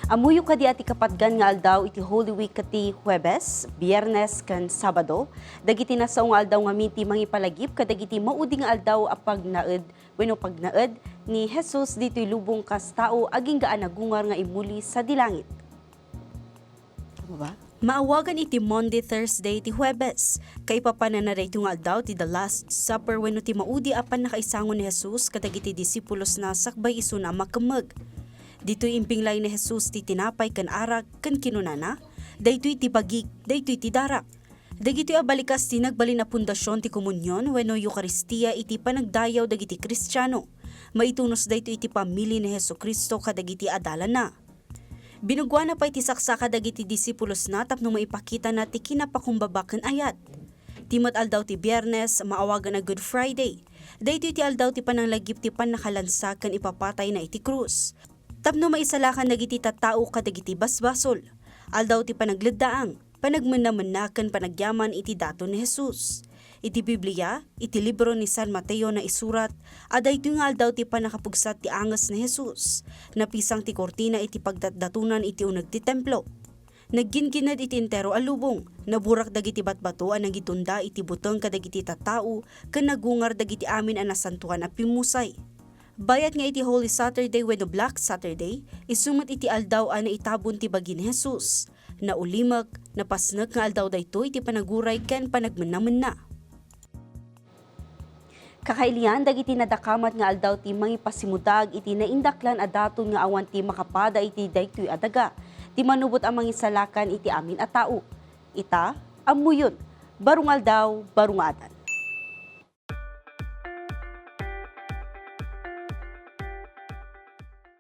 Amuyo kadi ati kapatgan nga aldaw iti Holy Week kati Huwebes, Biyernes kan Sabado. Dagiti nasaong nga aldaw nga minti mangipalagip kadagiti maudi nga aldaw a pagnaed ni Jesus dito'y lubong kas tao aging gaan nagungar nga imuli sa dilangit. Ba? Maawagan iti Maundy, Thursday, iti Huwebes. Kaipapanan na rito nga aldaw ti The Last Supper wenno ti maudi apan nakaisangon ni Jesus kadagiti disipulos na sakbay isu na makamag. Dito'y impinglay ni Jesus ti tinapay kan arak kan kinunana, daytoy ti bagik, daytoy ti darak. Dagito'y abalikas ti nagbali na pundasyon ti komunyon wenno Eucharistia iti panagdayaw dagiti Kristiyano. Maitunos daytoy iti pamili ni Hesukristo kadagiti adalan na. Binugwa na pa iti saksaka dagiti disipulos na tapno maipakita na ti kinapakumbabakan ayat. Timat aldaw ti Biyernes, maawagan na Good Friday. Daytoy ti aldaw ti pananglagip ti panakalansa kan ipapatay na iti krus. Tapno maisalakan dagiti tattao kadagiti basbasol. Aldaw ti panagleddaang, panagmanamanakan panagyaman iti daton ni Jesus. Iti Biblia, iti libro ni San Mateo na isurat, aday ito nga aldaw ti panakapugsat ti angas ni Jesus. Napisang ti kortina iti pagdatunan iti unag ti templo. Nagginginad iti entero alubong, naburak dagiti batbato ang nagitunda iti butong kadagiti tattao, kan nagungar dagiti amin ang nasantuan a pimusay. Bayat nga iti Holy Saturday wenno Black Saturday, isumat iti aldaw na itabon ti bagi ni Jesus. Naulimag, napasnag nga aldaw daytoy iti panaguray ken panagmanamen na. Kakailian dagiti nadakamat nga aldaw ti mangipasimudag iti naindaklan a daton nga awan ti makapada iti daytoy adaga. Ti manubot ang mangisalakan iti amin a tao. Ita, amuyon, barung aldaw, barung adan.